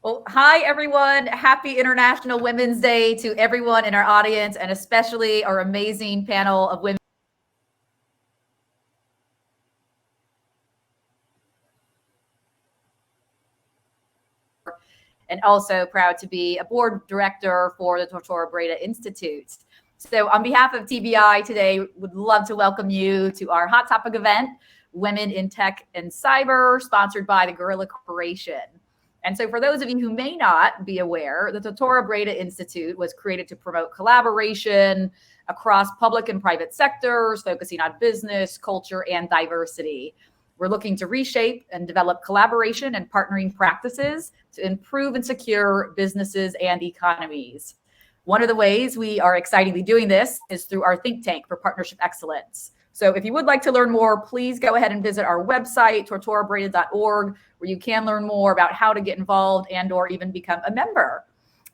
Well, hi, everyone. Happy International Women's Day to everyone in our audience, and especially our amazing panel of women. And also proud to be a board director for the Tortora Breda Institute. So on behalf of TBI today, would love to welcome you to our hot topic event, Women in Tech and Cyber, sponsored by the Guerrilla Corporation. And so for those of you who may not be aware, the Tortora Breda Institute was created to promote collaboration across public and private sectors, focusing on business, culture, and diversity. We're looking to reshape and develop collaboration and partnering practices to improve and secure businesses and economies. One of the ways we are excitingly doing this is through our think tank for partnership excellence. So if you would like to learn more, please go ahead and visit our website, tortorabreda.org, where you can learn more about how to get involved and or even become a member.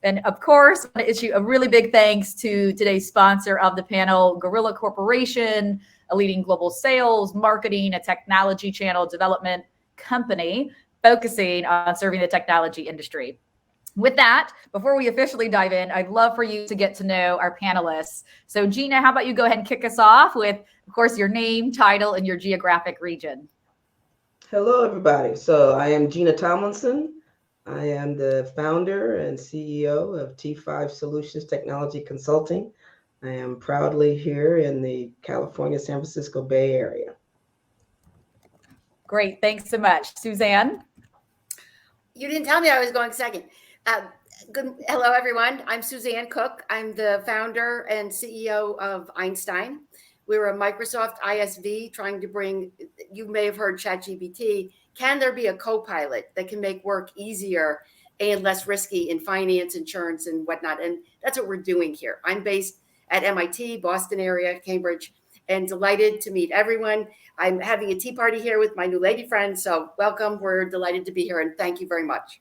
And of course, I want to issue a really big thanks to today's sponsor of the panel, Guerrilla Corporation, a leading global sales, marketing, and technology channel development company focusing on serving the technology industry. With that, before we officially dive in, I'd love for you to get to know our panelists. So Gina, how about you go ahead and kick us off with, of course, your name, title, and your geographic region. Hello, everybody. So I am Gina Tomlinson. I am the founder and CEO of T5 Solutions Technology Consulting. I am proudly here in the California, San Francisco Bay Area. Great. Thanks so much. Suzanne? You didn't tell me I was going second. Hello, everyone. I'm Suzanne Cook. I'm the founder and CEO of Einstein. We're a Microsoft ISV trying to bring, you may have heard ChatGPT. Can there be a co-pilot that can make work easier and less risky in finance, insurance, and whatnot? And that's what we're doing here. I'm based at MIT, Boston area, Cambridge, and delighted to meet everyone. I'm having a tea party here with my new lady friend, so welcome. We're delighted to be here, and thank you very much.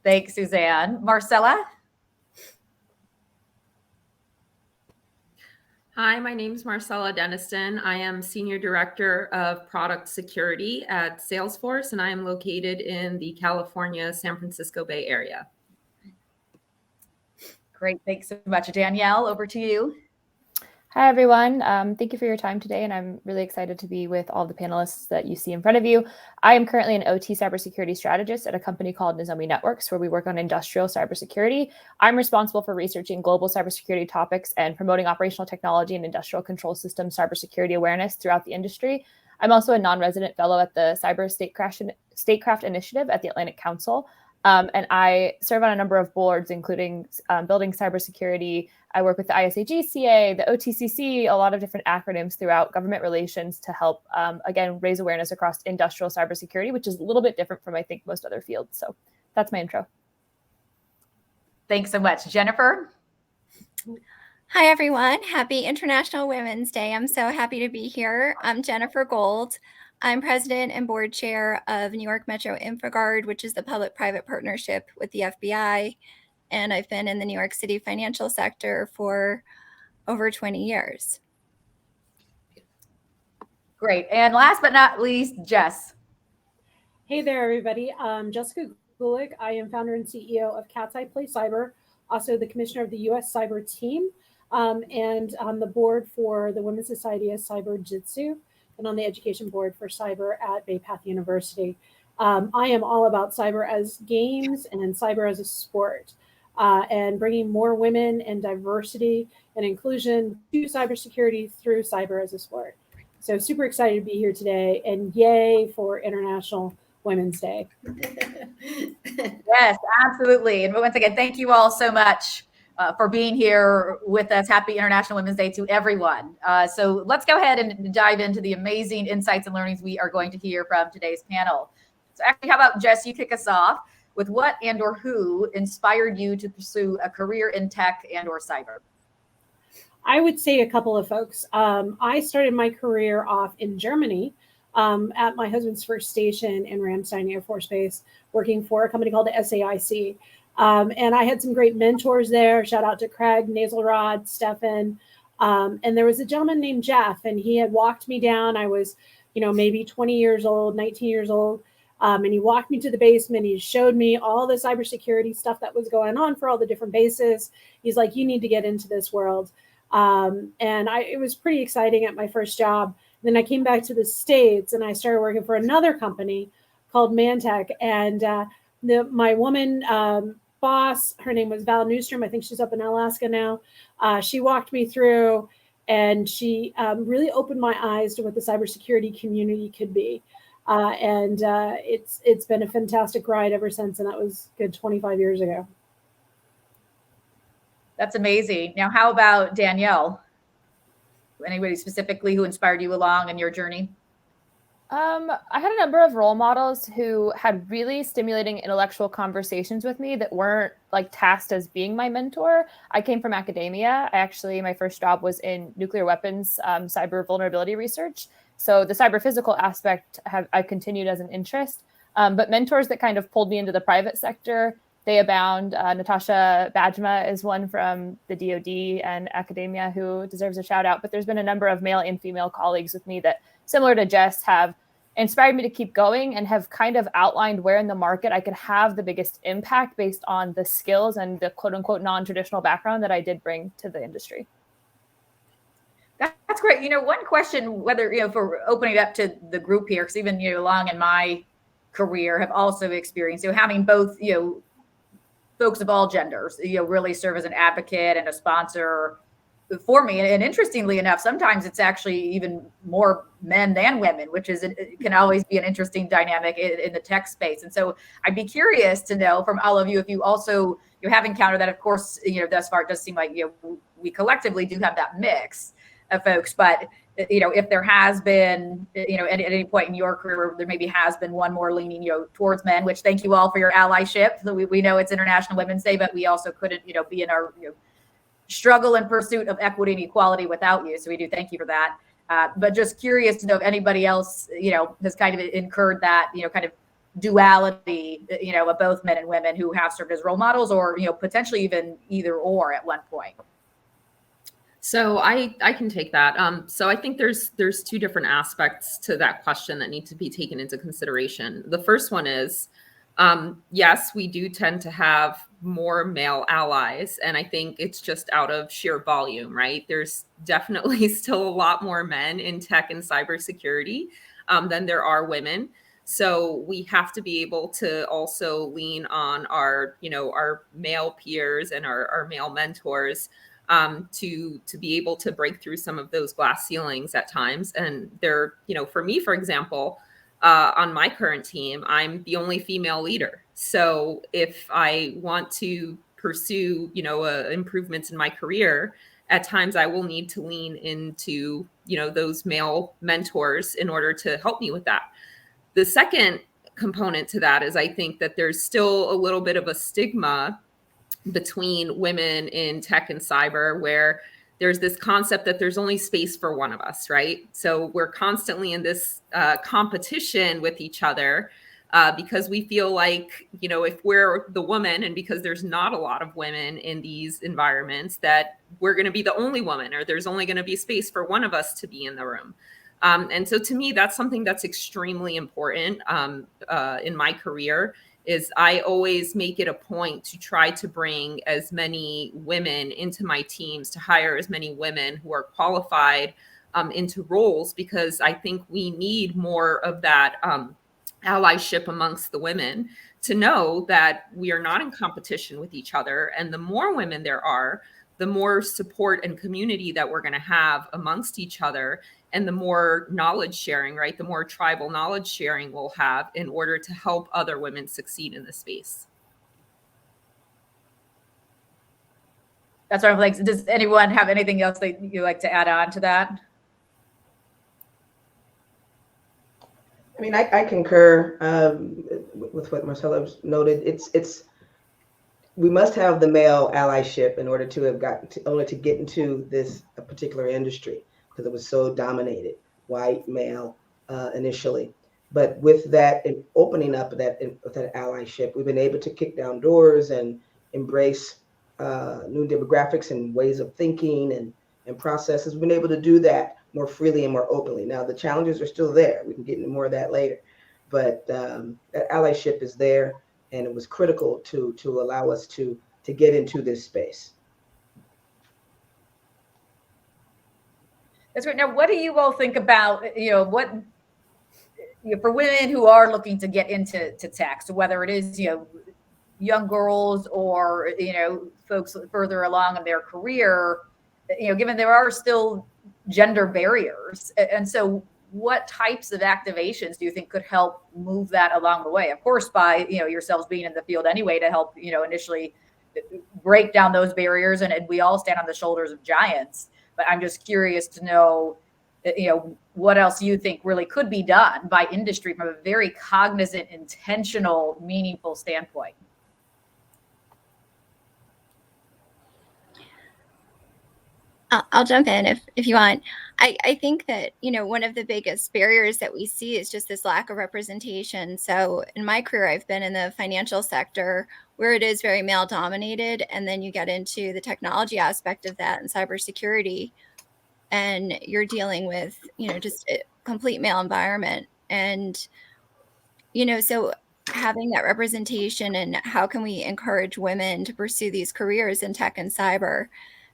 Thanks, Suzanne. Marcela? Hi, my name is Marcela Denniston. I am Senior Director of Product Security at Salesforce, and I am located in the California, San Francisco Bay Area. Great. Thanks so much. Danielle, over to you. Hi, everyone. Thank you for your time today, and I'm really excited to be with all the panelists that you see in front of you. I am currently an OT cybersecurity strategist at a company called Nozomi Networks, where we work on industrial cybersecurity. I'm responsible for researching global cybersecurity topics and promoting operational technology and industrial control system cybersecurity awareness throughout the industry. I'm also a non-resident fellow at the Cyber Statecraft Initiative at the Atlantic Council. And I serve on a number of boards, including building cybersecurity. I work with the ISAGCA, the OTCC, a lot of different acronyms throughout government relations to help, again, raise awareness across industrial cybersecurity, which is a little bit different from, I think, most other fields. So that's my intro. Thanks so much. Jennifer? Hi, everyone. Happy International Women's Day. I'm so happy to be here. I'm Jennifer Gold. I'm president and board chair of New York Metro InfraGard, which is the public-private partnership with the FBI. And I've been in the New York City financial sector for over 20 years. Great. And last but not least, Jess. Hey there, everybody. I'm Jessica Gulick. I am founder and CEO of Cat's Eye Play Cyber, also the commissioner of the U.S. Cyber Team, and on the board for the Women's Society of Cyber Jitsu, and on the education board for cyber at Bay Path University. I am all about cyber as games and cyber as a sport, and bringing more women and diversity and inclusion to cybersecurity through cyber as a sport. So super excited to be here today, and yay for International Women's Day. Yes, absolutely. And once again, thank you all so much for being here with us. Happy International Women's Day to everyone. So let's go ahead and dive into the amazing insights and learnings we are going to hear from today's panel. So actually, how about Jess, you kick us off with what and or who inspired you to pursue a career in tech and or cyber? I would say a couple of folks. I started my career off in Germany at my husband's first station in Ramstein Air Force Base, working for a company called the SAIC. And I had some great mentors there. Shout out to Craig, Naselrod, Stefan. And there was a gentleman named Jeff, and he had walked me down. I was, maybe 20 years old, 19 years old. And he walked me to the basement. He showed me all the cybersecurity stuff that was going on for all the different bases. He's like, you need to get into this world. And it was pretty exciting at my first job. Then I came back to the States and I started working for another company called Mantech. And my woman boss, her name was Val Newstrom. I think she's up in Alaska now. She walked me through and she really opened my eyes to what the cybersecurity community could be. It's been a fantastic ride ever since. And that was good 25 years ago. That's amazing. Now, how about Danielle? Anybody specifically who inspired you along in your journey? I had a number of role models who had really stimulating intellectual conversations with me that weren't like tasked as being my mentor. I came from academia. My first job was in nuclear weapons, cyber vulnerability research. So the cyber physical aspect I continued as an interest, but mentors that kind of pulled me into the private sector, they abound. Natasha Bajma is one from the DoD and academia who deserves a shout out, but there's been a number of male and female colleagues with me that, similar to Jess, have inspired me to keep going and have kind of outlined where in the market I could have the biggest impact based on the skills and the quote unquote non-traditional background that I did bring to the industry. That's great. One question, whether, for opening it up to the group here, because even, along in my career have also experienced, having both, folks of all genders, really serve as an advocate and a sponsor for me. And interestingly enough, sometimes it's actually even more men than women, which it can always be an interesting dynamic in the tech space. And so I'd be curious to know from all of you, if you also, you have encountered that. Of course, thus far it does seem like, we collectively do have that mix of folks, but if there has been, at any point in your career, there maybe has been one more leaning, towards men, which thank you all for your allyship. So we know it's International Women's Day, but we also couldn't, be in our, struggle and pursuit of equity and equality without you. So we do thank you for that. But just curious to know if anybody else, has kind of incurred that, kind of duality, of both men and women who have served as role models or, potentially even either or at one point. So I can take that. So I think there's two different aspects to that question that need to be taken into consideration. The first one is, yes, we do tend to have more male allies, and I think it's just out of sheer volume, right? There's definitely still a lot more men in tech and cybersecurity than there are women. So we have to be able to also lean on our, our male peers and our male mentors to be able to break through some of those glass ceilings at times. And there, for me, for example, on my current team, I'm the only female leader. So if I want to pursue, improvements in my career, at times I will need to lean into, those male mentors in order to help me with that. The second component to that is I think that there's still a little bit of a stigma between women in tech and cyber, where there's this concept that there's only space for one of us, right? So we're constantly in this competition with each other because we feel like, if we're the woman, and because there's not a lot of women in these environments, that we're going to be the only woman, or there's only going to be space for one of us to be in the room. And so to me, that's something that's extremely important in my career. Is I always make it a point to try to bring as many women into my teams, to hire as many women who are qualified into roles, because I think we need more of that allyship amongst the women to know that we are not in competition with each other. And the more women there are, the more support and community that we're going to have amongst each other, and the more knowledge sharing, right? The more tribal knowledge sharing we'll have in order to help other women succeed in this space. That's what I'm like. Does anyone have anything else that you like to add on to that? I mean, I concur with what Marcela noted. We must have the male allyship in order to have gotten to get into this particular industry, because it was so dominated, white, male, initially. But with that and opening up that allyship, we've been able to kick down doors and embrace new demographics and ways of thinking and processes. We've been able to do that more freely and more openly. Now, the challenges are still there. We can get into more of that later. but allyship is there, and it was critical to allow us to get into this space. That's right. Now, what do you all think about, for women who are looking to get into tech, so whether it is, young girls or, folks further along in their career, given there are still gender barriers. And so what types of activations do you think could help move that along the way? Of course, by, yourselves being in the field anyway to help, initially break down those barriers, and we all stand on the shoulders of giants. But I'm just curious to know, what else you think really could be done by industry from a very cognizant, intentional, meaningful standpoint. I'll jump in if you want. I think that, one of the biggest barriers that we see is just this lack of representation. So in my career, I've been in the financial sector where it is very male dominated. And then you get into the technology aspect of that and cybersecurity, and you're dealing with, just a complete male environment. And, so having that representation, and how can we encourage women to pursue these careers in tech and cyber?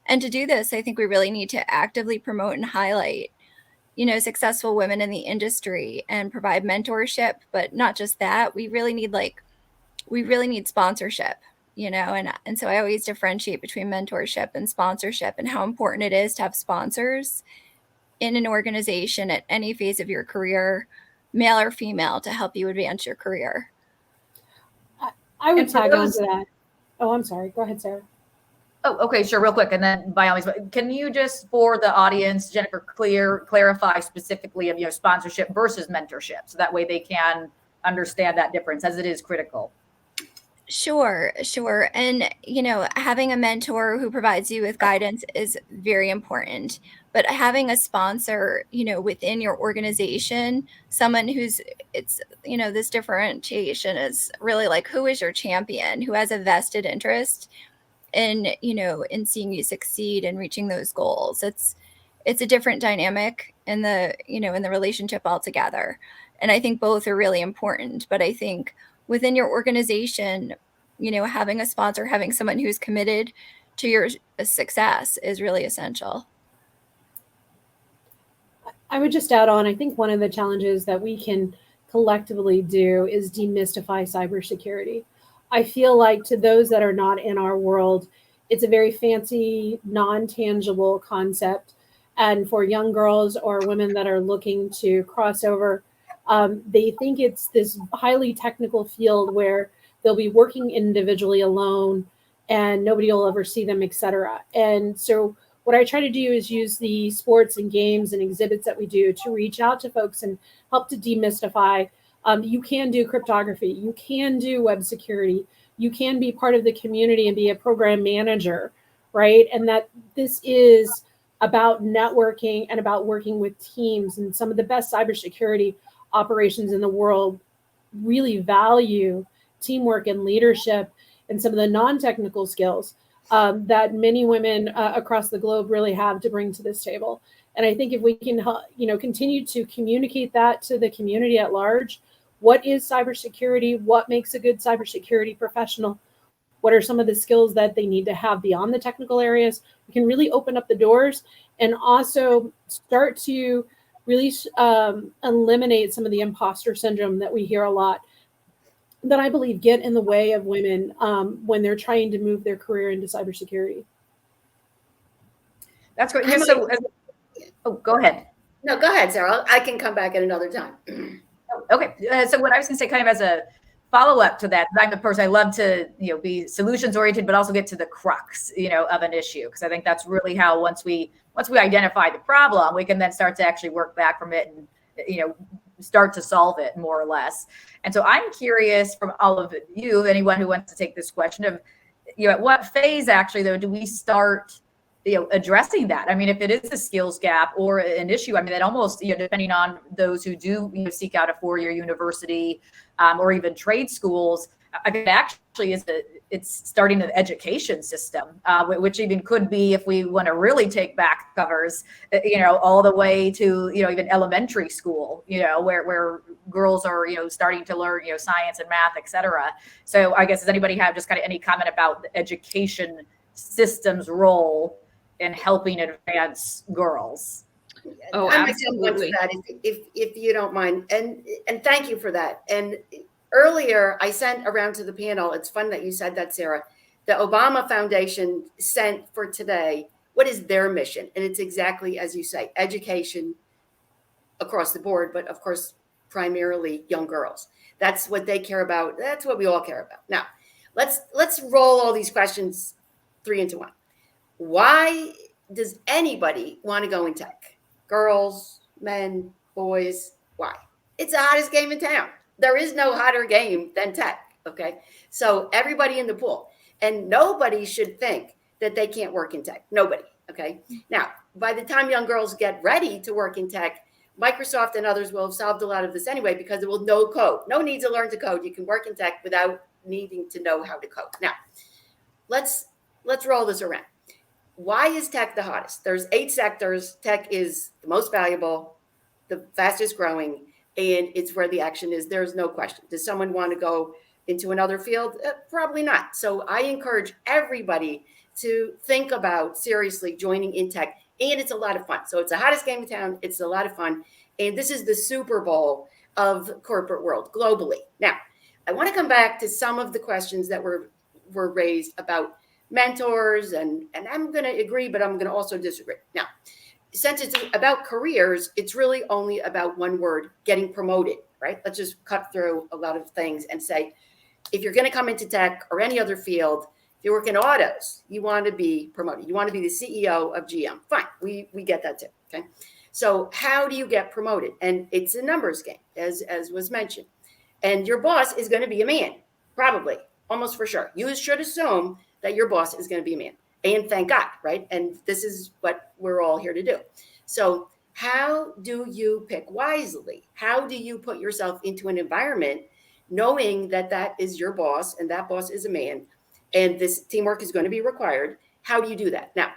And to do this, I think we really need to actively promote and highlight, successful women in the industry and provide mentorship. But not just that, we really need sponsorship, and so I always differentiate between mentorship and sponsorship, and how important it is to have sponsors in an organization at any phase of your career, male or female, to help you advance your career. I would tag on to that. Oh, I'm sorry. Go ahead, Sarah. Oh, okay, sure, real quick. And then by all means, can you just, for the audience, Jennifer, clarify specifically of, sponsorship versus mentorship, so that way they can understand that difference, as it is critical. Sure. And, having a mentor who provides you with guidance is very important. But having a sponsor, within your organization, someone this differentiation is really like, who is your champion, who has a vested interest in seeing you succeed and reaching those goals. It's a different dynamic in the relationship altogether. And I think both are really important. But I think within your organization, having a sponsor, having someone who's committed to your success is really essential. I would just add on, I think one of the challenges that we can collectively do is demystify cybersecurity. I feel like to those that are not in our world, it's a very fancy, non-tangible concept. And for young girls or women that are looking to cross over, they think it's this highly technical field where they'll be working individually alone and nobody will ever see them, et cetera. And so what I try to do is use the sports and games and exhibits that we do to reach out to folks and help to demystify. You can do cryptography, you can do web security, you can be part of the community and be a program manager, right? And that this is about networking and about working with teams. And some of the best cybersecurity operations in the world really value teamwork and leadership and some of the non-technical skills that many women across the globe really have to bring to this table. And I think if we can, continue to communicate that to the community at large, what is cybersecurity? What makes a good cybersecurity professional? What are some of the skills that they need to have beyond the technical areas? We can really open up the doors and also start to really eliminate some of the imposter syndrome that we hear a lot, that I believe get in the way of women when they're trying to move their career into cybersecurity. That's great. So, go ahead. No, go ahead, Sarah. I can come back at another time. Okay. So what I was going to say, kind of as a follow-up to that, I'm the person, I love to, be solutions oriented, but also get to the crux, of an issue. Because I think that's really how once we identify the problem, we can then start to actually work back from it and, start to solve it more or less. And so I'm curious from all of you, anyone who wants to take this question of, at what phase actually though, do we start addressing that? I mean, if it is a skills gap or an issue, I mean, that almost, depending on those who do seek out a 4-year university or even trade schools, I think actually is it's starting an education system, which even could be, if we want to really take back covers, all the way to, even elementary school, where girls are, starting to learn, science and math, et cetera. So I guess, does anybody have just kind of any comment about the education system's role in helping advance girls? Oh, absolutely. That if you don't mind, and thank you for that. And earlier, I sent around to the panel. It's fun that you said that, Sarah. The Obama Foundation sent for today, what is their mission? And it's exactly as you say, education across the board, but of course, primarily young girls. That's what they care about. That's what we all care about. Now, let's roll all these questions 3 into 1. Why does anybody want to go in tech? Girls, men, boys, why? It's the hottest game in town. There is no hotter game than tech, okay? So everybody in the pool. And nobody should think that they can't work in tech. Nobody, okay? Now, by the time young girls get ready to work in tech, Microsoft and others will have solved a lot of this anyway, because there will no code. No need to learn to code. You can work in tech without needing to know how to code. Now, let's roll this around. Why is tech the hottest? There's 8 sectors. Tech is the most valuable, the fastest growing, and it's where the action is. There's no question. Does someone want to go into another field? Probably not. So I encourage everybody to think about seriously joining in tech, and it's a lot of fun. So it's the hottest game in town. It's a lot of fun, and this is the Super Bowl of corporate world globally. Now, I want to come back to some of the questions that were raised about mentors, and I'm going to agree, but I'm going to also disagree. Now, since it's about careers, it's really only about one word: getting promoted, right? Let's just cut through a lot of things and say, if you're going to come into tech or any other field, if you work in autos, you want to be promoted. You want to be the CEO of GM. Fine, we get that too, okay? So how do you get promoted? And it's a numbers game, as was mentioned. And your boss is going to be a man, probably, almost for sure. You should assume that your boss is going to be a man. And thank God, right? And this is what we're all here to do. So how do you pick wisely? How do you put yourself into an environment knowing that that is your boss and that boss is a man and this teamwork is going to be required? How do you do that? Now,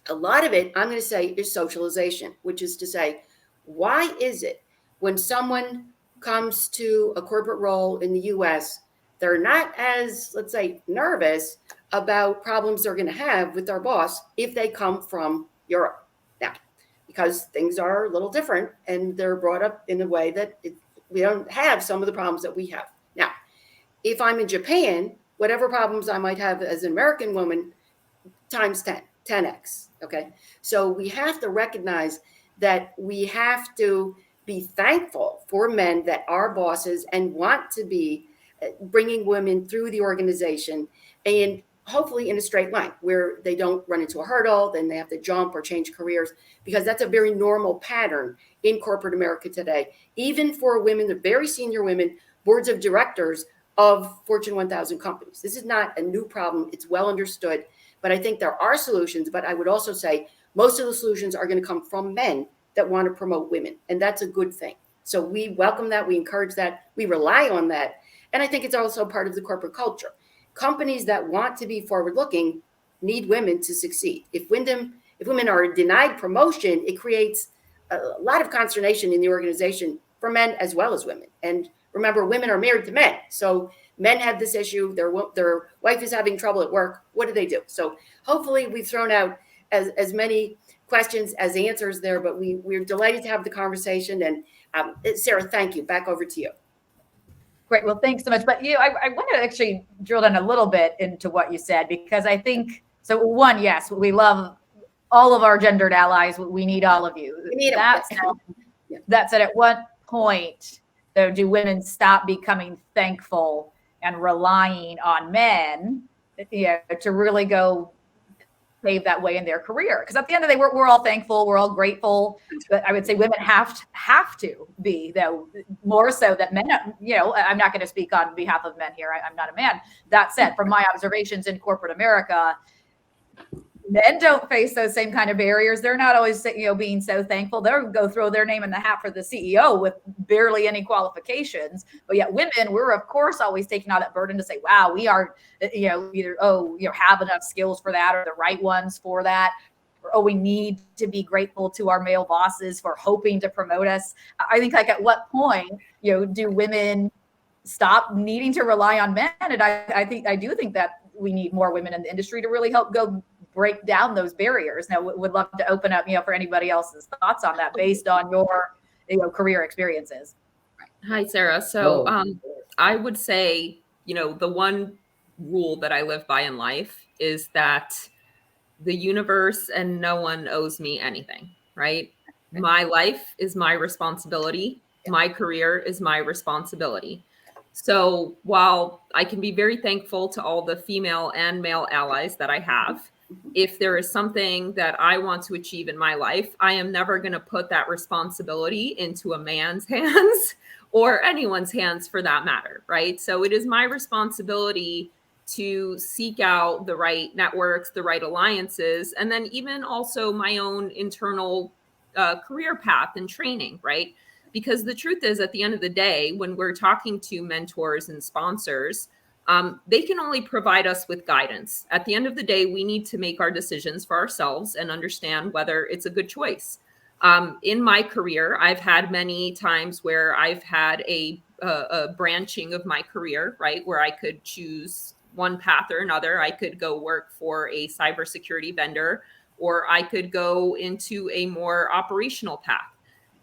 a lot of it, I'm going to say, is socialization, which is to say, why is it when someone comes to a corporate role in the US, they're not as, let's say, nervous about problems they're going to have with their boss if they come from Europe? Now, because things are a little different and they're brought up in a way that we don't have some of the problems that we have. Now, if I'm in Japan, whatever problems I might have as an American woman, times 10x, okay? So we have to recognize that we have to be thankful for men that are bosses and want to be bringing women through the organization, and hopefully in a straight line where they don't run into a hurdle, then they have to jump or change careers, because that's a very normal pattern in corporate America today. Even for women, the very senior women, boards of directors of Fortune 1000 companies. This is not a new problem. It's well understood, but I think there are solutions. But I would also say most of the solutions are going to come from men that want to promote women, and that's a good thing. So we welcome that, we encourage that, we rely on that. And I think it's also part of the corporate culture. Companies that want to be forward-looking need women to succeed. If women are denied promotion, it creates a lot of consternation in the organization for men as well as women. And remember, women are married to men. So men have this issue. Their wife is having trouble at work. What do? So hopefully we've thrown out as many questions as answers there, but we're delighted to have the conversation. And Sarah, thank you. Back over to you. Great. Well, thanks so much. But I want to actually drill down a little bit into what you said, because I think, so one, yes, we love all of our gendered allies. We need all of you. We need that said, at what point, though, do women stop becoming thankful and relying on men, to really go pave that way in their career? Because at the end of the day, we're all thankful, we're all grateful, but I would say women have to be, though, more so that men. I'm not going to speak on behalf of men here. I'm not a man. That said, from my observations in corporate America, men don't face those same kind of barriers. They're not always, being so thankful. They'll go throw their name in the hat for the CEO with barely any qualifications. But yet women, we're of course always taking on that burden to say, wow, we are, either, have enough skills for that or the right ones for that. Or, we need to be grateful to our male bosses for hoping to promote us. I think at what point, do women stop needing to rely on men? And I do think that we need more women in the industry to really help go break down those barriers. Now, would love to open up, for anybody else's thoughts on that based on your, career experiences. Hi, Sarah. So I would say, the one rule that I live by in life is that the universe and no one owes me anything, right? My life is my responsibility. My career is my responsibility. So while I can be very thankful to all the female and male allies that I have, if there is something that I want to achieve in my life, I am never going to put that responsibility into a man's hands or anyone's hands for that matter, right? So it is my responsibility to seek out the right networks, the right alliances, and then even also my own internal career path and training, right? Because the truth is, at the end of the day, when we're talking to mentors and sponsors, they can only provide us with guidance. At the end of the day, we need to make our decisions for ourselves and understand whether it's a good choice. In my career, I've had many times where I've had a branching of my career, right, where I could choose one path or another. I could go work for a cybersecurity vendor, or I could go into a more operational path.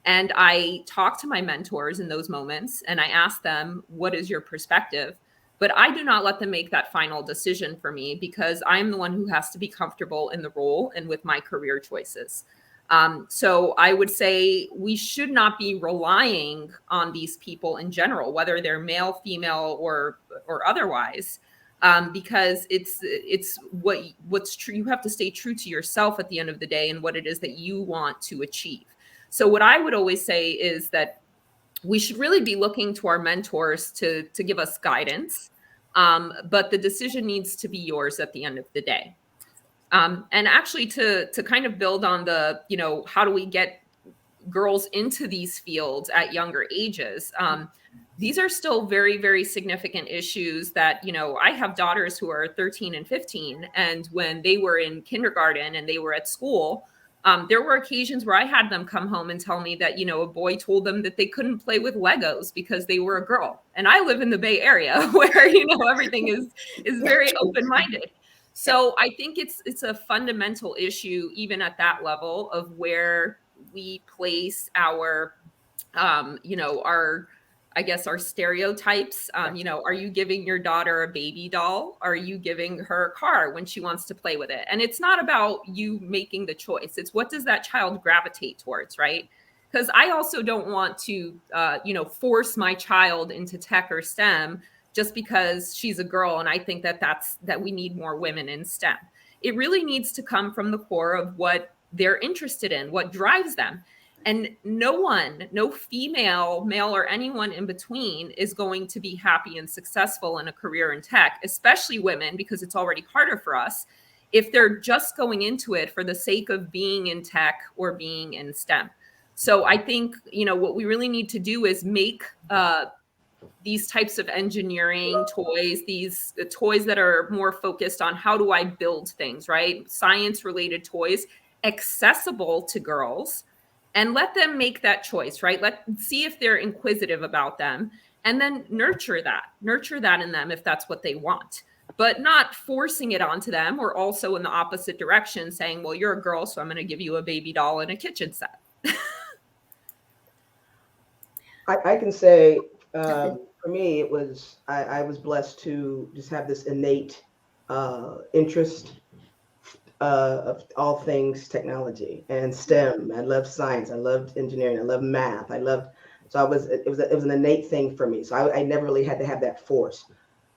And I talk to my mentors in those moments and I ask them, what is your perspective? But I do not let them make that final decision for me because I'm the one who has to be comfortable in the role and with my career choices. So I would say we should not be relying on these people in general, whether they're male, female, or otherwise, because it's what's true. You have to stay true to yourself at the end of the day and what it is that you want to achieve. So what I would always say is that we should really be looking to our mentors to give us guidance, but the decision needs to be yours at the end of the day. And actually to kind of build on the, how do we get girls into these fields at younger ages? These are still very, very significant issues that, I have daughters who are 13 and 15, and when they were in kindergarten and they were at school, there were occasions where I had them come home and tell me that, a boy told them that they couldn't play with Legos because they were a girl. And I live in the Bay Area where, everything is very open-minded. So I think it's a fundamental issue, even at that level, of where we place our, our stereotypes. Are you giving your daughter a baby doll? Are you giving her a car when she wants to play with it? And it's not about you making the choice. It's what does that child gravitate towards, right? Because I also don't want to, force my child into tech or STEM just because she's a girl. And I think that we need more women in STEM. It really needs to come from the core of what they're interested in, what drives them. And no female, male, or anyone in between is going to be happy and successful in a career in tech, especially women, because it's already harder for us, if they're just going into it for the sake of being in tech or being in STEM. So I think, what we really need to do is make these types of engineering toys, these toys that are more focused on how do I build things, right? Science-related toys, accessible to girls, and let them make that choice, right? Let's see if they're inquisitive about them, and then nurture that in them if that's what they want, but not forcing it onto them, or also in the opposite direction saying, well, you're a girl, so I'm going to give you a baby doll and a kitchen set. I can say, for me, it was, I was blessed to just have this innate interest of all things technology and STEM. I loved science. I loved engineering. I loved math. It was an innate thing for me. So I never really had to have that force.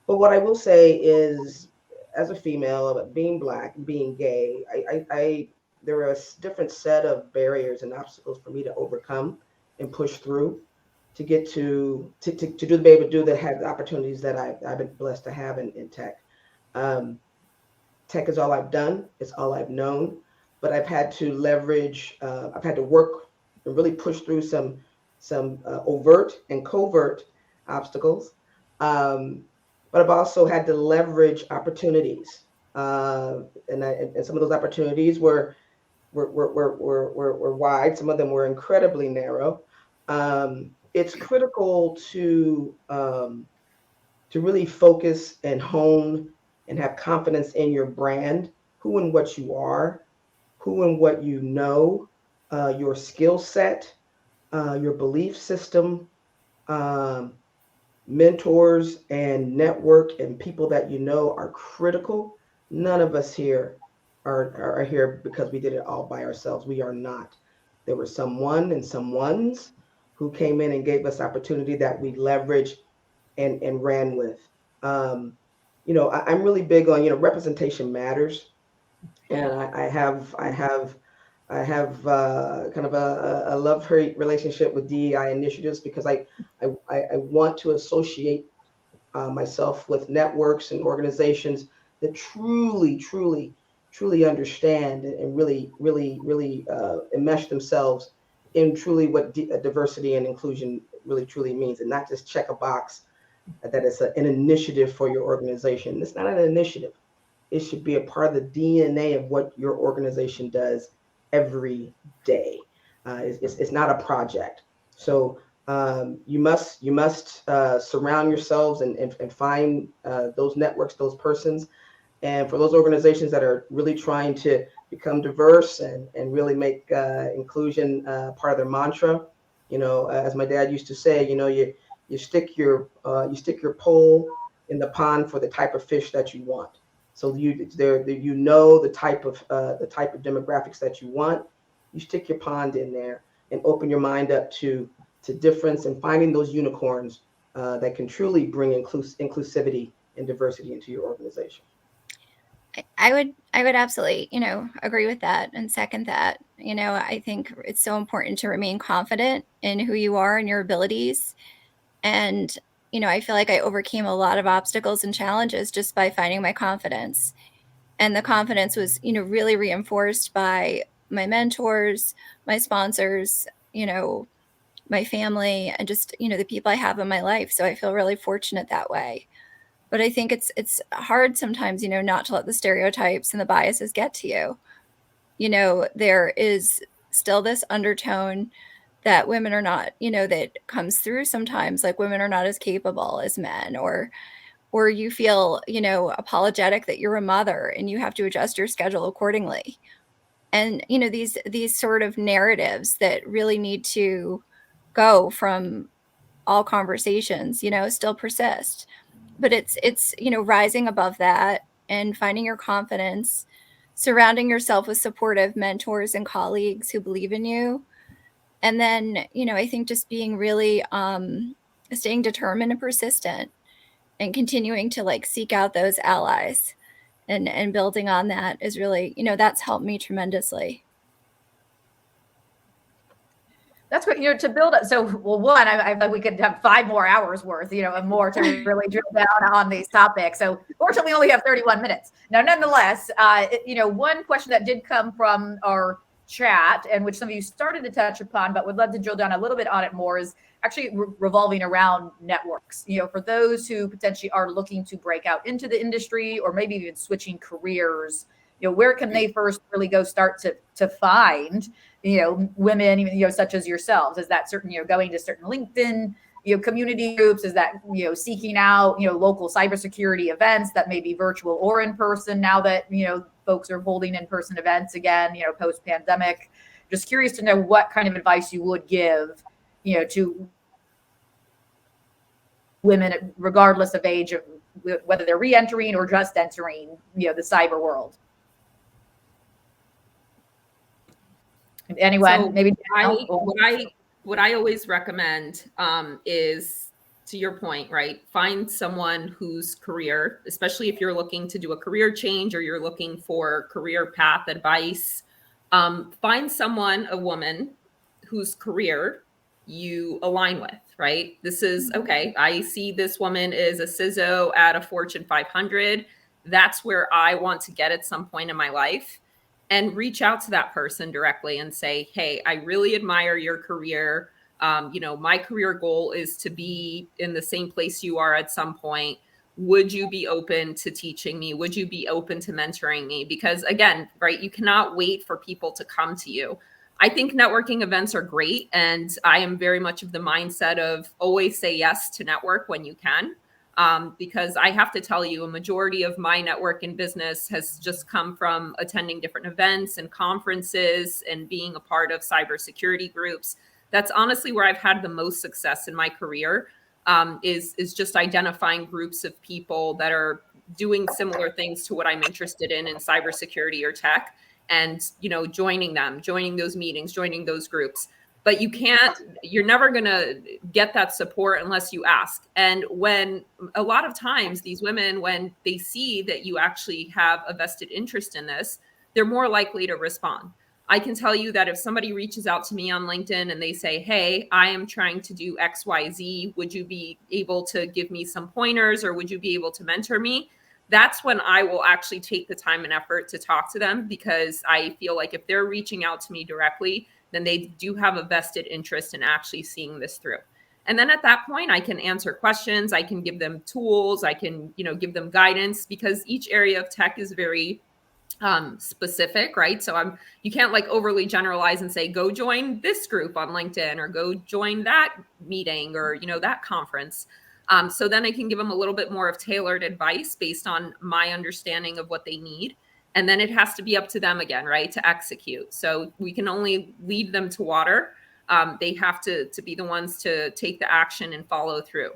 But what I will say is, as a female, being Black, being gay, there were a different set of barriers and obstacles for me to overcome and push through to get to be able to have the opportunities that I've been blessed to have in tech. Tech is all I've done. It's all I've known. But I've had to leverage. I've had to work and really push through some overt and covert obstacles. But I've also had to leverage opportunities, and some of those opportunities were wide. Some of them were incredibly narrow. It's critical to really focus and hone and have confidence in your brand, who and what you are, who and what you know, your skill set, your belief system, mentors and network and people that you know are critical. None of us here are here because we did it all by ourselves. We are not. There was someone and someones who came in and gave us opportunity that we leveraged and ran with. I'm really big on, representation matters. And I have kind of a love-hate relationship with DEI initiatives because I want to associate myself with networks and organizations that truly understand and really enmesh themselves in truly what diversity and inclusion really truly means, and not just check a box that it's an initiative for your organization. It's not an initiative. It should be a part of the DNA of what your organization does every day. It's not a project. So you must surround yourselves and find those networks, those persons. And for those organizations that are really trying to become diverse and really make inclusion part of their mantra, as my dad used to say, you stick your pole in the pond for the type of fish that you want. So the type of demographics that you want. You stick your pond in there and open your mind up to difference and finding those unicorns that can truly bring inclusivity and diversity into your organization. I would absolutely, agree with that and second that. I think it's so important to remain confident in who you are and your abilities. And, I feel like I overcame a lot of obstacles and challenges just by finding my confidence. And the confidence was, really reinforced by my mentors, my sponsors, my family, and just, the people I have in my life. So I feel really fortunate that way. But I think it's hard sometimes, not to let the stereotypes and the biases get to you. There is still this undertone that women are not, that comes through sometimes, like women are not as capable as men, or you feel, apologetic that you're a mother and you have to adjust your schedule accordingly. And, these sort of narratives that really need to go from all conversations, still persist. But it's rising above that and finding your confidence, surrounding yourself with supportive mentors and colleagues who believe in you. And then, I think just being really staying determined and persistent and continuing to seek out those allies and building on that is really, that's helped me tremendously. That's great. To build it. So, well, one, I we could have 5 more hours worth, and more to really drill down on these topics. So, fortunately, we only have 31 minutes. Now, nonetheless, one question that did come from our chat, and which some of you started to touch upon, but would love to drill down a little bit on it more, is actually revolving around networks. For those who potentially are looking to break out into the industry or maybe even switching careers, where can they first really go start to find women, even such as yourselves? Is that certain going to certain LinkedIn community groups? Is that seeking out local cybersecurity events that may be virtual or in person now that folks are holding in-person events again post-pandemic? Just curious to know what kind of advice you would give to women regardless of age, of whether they're re-entering or just entering the cyber world. Anyone? So maybe what I always recommend is, to your point, right? Find someone whose career, especially if you're looking to do a career change or you're looking for career path advice, find someone, a woman whose career you align with, right? This is, okay, I see this woman is a CISO at a Fortune 500. that's where I want to get at some point in my life, and reach out to that person directly and say, hey, I really admire your career. My career goal is to be in the same place you are at some point. Would you be open to teaching me? Would you be open to mentoring me? Because again, right, you cannot wait for people to come to you. I think networking events are great. And I am very much of the mindset of always say yes to network when you can. Because I have to tell you, a majority of my network in business has just come from attending different events and conferences and being a part of cybersecurity groups. That's honestly where I've had the most success in my career, is just identifying groups of people that are doing similar things to what I'm interested in cybersecurity or tech, and joining those meetings, joining those groups. But you're never going to get that support unless you ask. And when a lot of times these women, when they see that you actually have a vested interest in this, they're more likely to respond. I can tell you that if somebody reaches out to me on LinkedIn and they say, hey, I am trying to do XYZ, would you be able to give me some pointers, or would you be able to mentor me? That's when I will actually take the time and effort to talk to them, because I feel like if they're reaching out to me directly, then they do have a vested interest in actually seeing this through. And then at that point, I can answer questions. I can give them tools. I can, give them guidance, because each area of tech is very specific, right? So you can't like overly generalize and say, go join this group on LinkedIn, or go join that meeting, or, that conference. So then I can give them a little bit more of tailored advice based on my understanding of what they need. And then it has to be up to them again, right, to execute. So we can only lead them to water. They have to be the ones to take the action and follow through.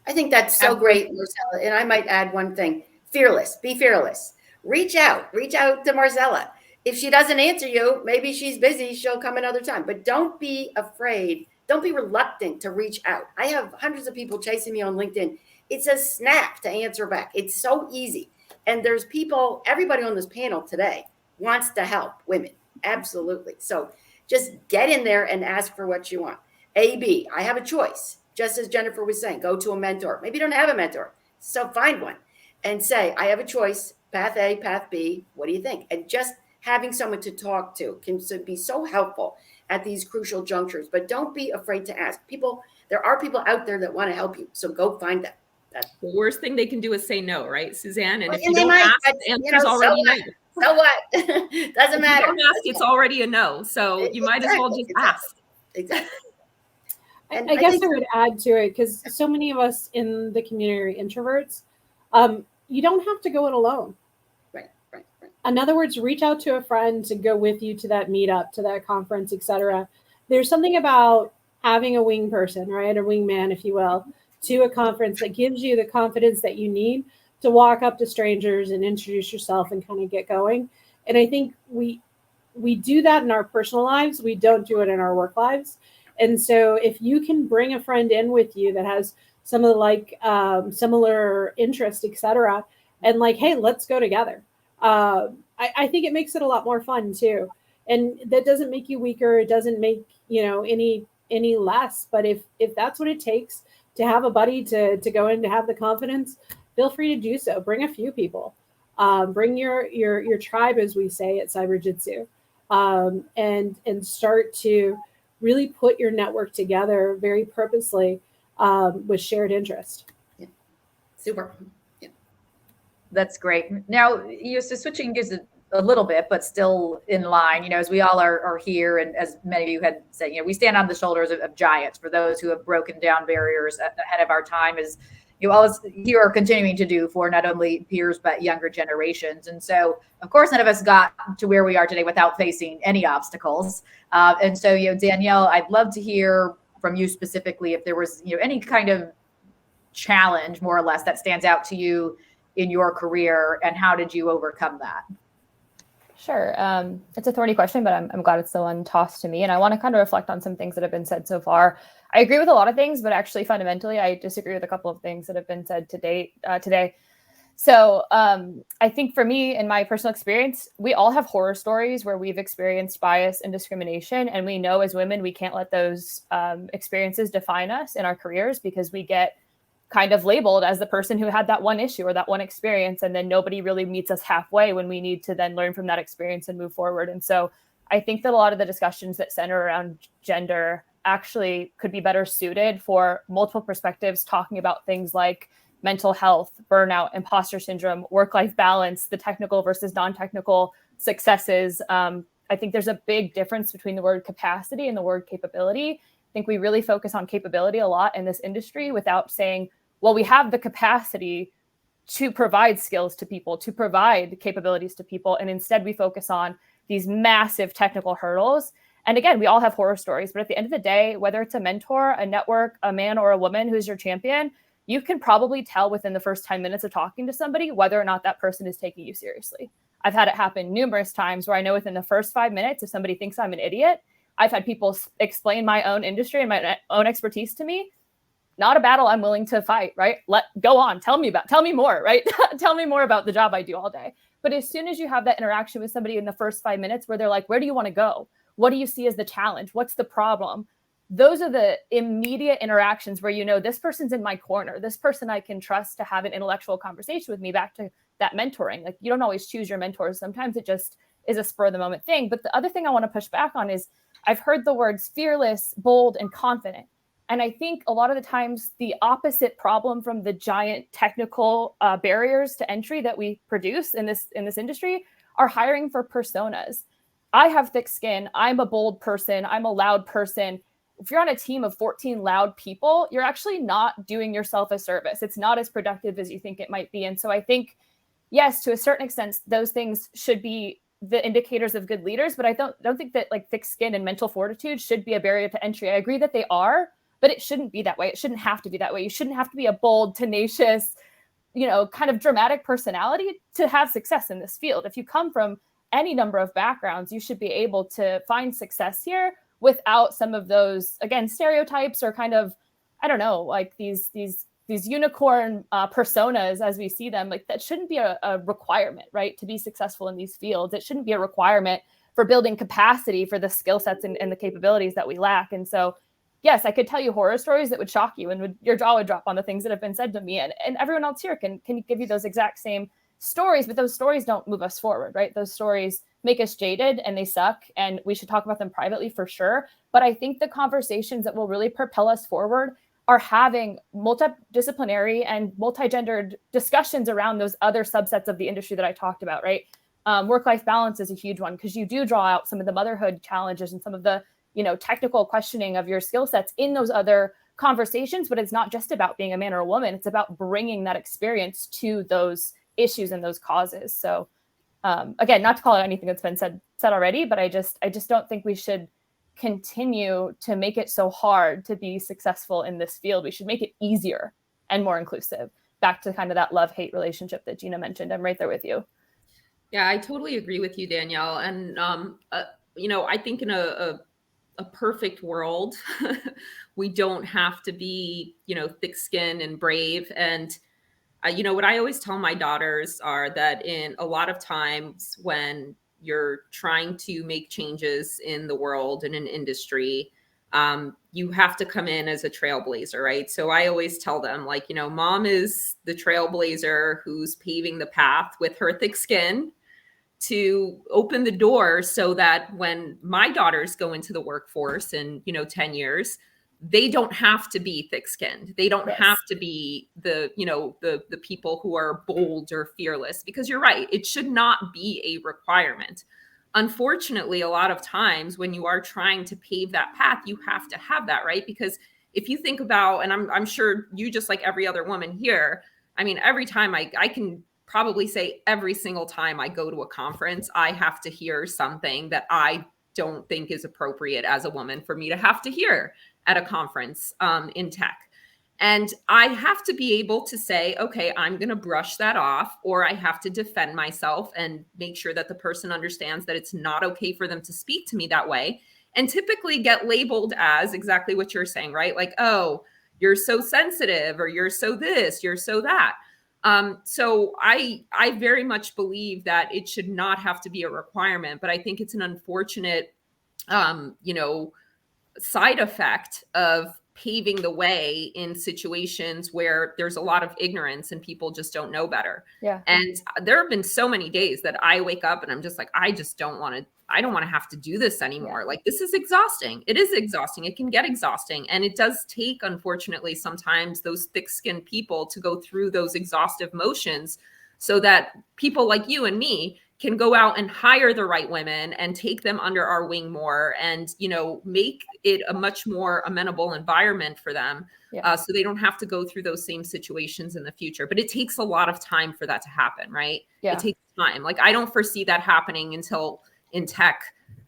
I think that's so great, Marcela. And I might add one thing. Fearless. Be fearless. Reach out to Marcela. If she doesn't answer you, maybe she's busy. She'll come another time. But don't be afraid. Don't be reluctant to reach out. I have hundreds of people chasing me on LinkedIn. It's a snap to answer back. It's so easy. And there's people, everybody on this panel today wants to help women. Absolutely. So just get in there and ask for what you want. A, I have a choice. Just as Jennifer was saying, go to a mentor. Maybe you don't have a mentor, so find one and say, I have a choice, path A, path B. What do you think? And just having someone to talk to can be so helpful at these crucial junctures. But don't be afraid to ask. There are people out there that want to help you. So go find them. The worst thing they can do is say no, right, Suzanne? And well, if you don't ask, the answer's already no. So what? Doesn't matter. If you don't ask, it's already a no. So you might as well just ask. Exactly. And I guess I would add to it, because so many of us in the community are introverts. You don't have to go it alone. Right. In other words, reach out to a friend to go with you to that meetup, to that conference, etc. There's something about having a wing person, right? A wingman, if you will, to a conference that gives you the confidence that you need to walk up to strangers and introduce yourself and kind of get going. And I think we do that in our personal lives. We don't do it in our work lives. And so if you can bring a friend in with you that has some of the similar interests, etc., and like, hey, let's go together. I think it makes it a lot more fun too. And that doesn't make you weaker. It doesn't make, any less. But if that's what it takes to have a buddy to go in, to have the confidence, feel free to do so. Bring a few people. Bring your tribe, as we say at Cyberjitsu, and start to really put your network together very purposely with shared interest. Yeah. Super. Yeah. That's great. Now, so switching gears a little bit, but still in line, as we all are here, and as many of you had said, we stand on the shoulders of giants. For those who have broken down barriers ahead of our time, as you always here are continuing to do for not only peers, but younger generations. And so, of course, none of us got to where we are today without facing any obstacles. And so, Danielle, I'd love to hear from you specifically if there was, any kind of challenge, more or less, that stands out to you in your career, and how did you overcome that? Sure. It's a thorny question, but I'm glad it's the one tossed to me. And I want to kind of reflect on some things that have been said so far. I agree with a lot of things, but actually fundamentally, I disagree with a couple of things that have been said today. So I think for me, in my personal experience, we all have horror stories where we've experienced bias and discrimination. And we know as women, we can't let those experiences define us in our careers, because we get kind of labeled as the person who had that one issue or that one experience. And then nobody really meets us halfway when we need to then learn from that experience and move forward. And so I think that a lot of the discussions that center around gender actually could be better suited for multiple perspectives, talking about things like mental health, burnout, imposter syndrome, work-life balance, the technical versus non-technical successes. I think there's a big difference between the word capacity and the word capability. I think we really focus on capability a lot in this industry without saying, well, we have the capacity to provide skills to people, to provide capabilities to people. And instead we focus on these massive technical hurdles. And again, we all have horror stories, but at the end of the day, whether it's a mentor, a network, a man or a woman who's your champion, you can probably tell within the first 10 minutes of talking to somebody whether or not that person is taking you seriously. I've had it happen numerous times where I know within the first 5 minutes, if somebody thinks I'm an idiot, I've had people explain my own industry and my own expertise to me. Not a battle I'm willing to fight, right? Go on, tell me more, right? Tell me more about the job I do all day. But as soon as you have that interaction with somebody in the first 5 minutes where they're like, where do you want to go? What do you see as the challenge? What's the problem? Those are the immediate interactions where, you know, this person's in my corner. This person I can trust to have an intellectual conversation with me, back to that mentoring. Like, you don't always choose your mentors. Sometimes it just is a spur of the moment thing. But the other thing I want to push back on is I've heard the words fearless, bold, and confident. And I think a lot of the times the opposite problem from the giant technical barriers to entry that we produce in this industry are hiring for personas. I have thick skin. I'm a bold person. I'm a loud person. If you're on a team of 14 loud people, you're actually not doing yourself a service. It's not as productive as you think it might be. And so I think, yes, to a certain extent, those things should be the indicators of good leaders, but I don't think that like thick skin and mental fortitude should be a barrier to entry. I agree that they are, but it shouldn't be that way. It shouldn't have to be that way. You shouldn't have to be a bold, tenacious, you know, kind of dramatic personality to have success in this field. If you come from any number of backgrounds, you should be able to find success here without some of those, again, stereotypes or kind of, I don't know, like these unicorn personas as we see them. Like, that shouldn't be a requirement, right, to be successful in these fields. It shouldn't be a requirement for building capacity for the skill sets and the capabilities that we lack. And so, yes, I could tell you horror stories that would shock you and your jaw would drop on the things that have been said to me. And everyone else here can give you those exact same stories, but those stories don't move us forward, right? Those stories make us jaded and they suck, and we should talk about them privately for sure. But I think the conversations that will really propel us forward are having multidisciplinary and multi-gendered discussions around those other subsets of the industry that I talked about, right? Work-life balance is a huge one because you do draw out some of the motherhood challenges and some of the, you know, technical questioning of your skill sets in those other conversations. But it's not just about being a man or a woman. It's about bringing that experience to those issues and those causes. So again, not to call it anything that's been said already, but I just don't think we should continue to make it so hard to be successful in this field. We should make it easier and more inclusive. Back to kind of that love-hate relationship that Gina mentioned. I'm right there with you. Yeah, I totally agree with you, Danielle. And, you know, I think in a perfect world, we don't have to be, you know, thick-skinned and brave. And, you know, what I always tell my daughters are that in a lot of times when you're trying to make changes in the world and in industry, you have to come in as a trailblazer, right? So I always tell them, like, you know, mom is the trailblazer who's paving the path with her thick skin to open the door so that when my daughters go into the workforce in, you know, 10 years, they don't have to be thick-skinned. They don't have to be the, you know, the people who are bold or fearless, because you're right. It should not be a requirement. Unfortunately, a lot of times when you are trying to pave that path, you have to have that, right? Because if you think about, and I'm sure you, just like every other woman here, I mean, every time I can probably say every single time I go to a conference, I have to hear something that I don't think is appropriate as a woman for me to have to hear at a conference in tech. And I have to be able to say, okay, I'm going to brush that off, or I have to defend myself and make sure that the person understands that it's not okay for them to speak to me that way. And typically get labeled as exactly what you're saying, right? Like, oh, you're so sensitive, or you're so this, you're so that. So I very much believe that it should not have to be a requirement, but I think it's an unfortunate, you know, side effect of paving the way in situations where there's a lot of ignorance and people just don't know better. Yeah. And there have been so many days that I wake up and I'm just like, I don't want to have to do this anymore. Yeah. Like, this is exhausting. It is exhausting. It can get exhausting. And it does take, unfortunately, sometimes those thick-skinned people to go through those exhaustive motions so that people like you and me can go out and hire the right women and take them under our wing more and, make it a much more amenable environment for them. Yeah. So they don't have to go through those same situations in the future. But it takes a lot of time for that to happen, right? Yeah. It takes time. Like, I don't foresee that happening until in tech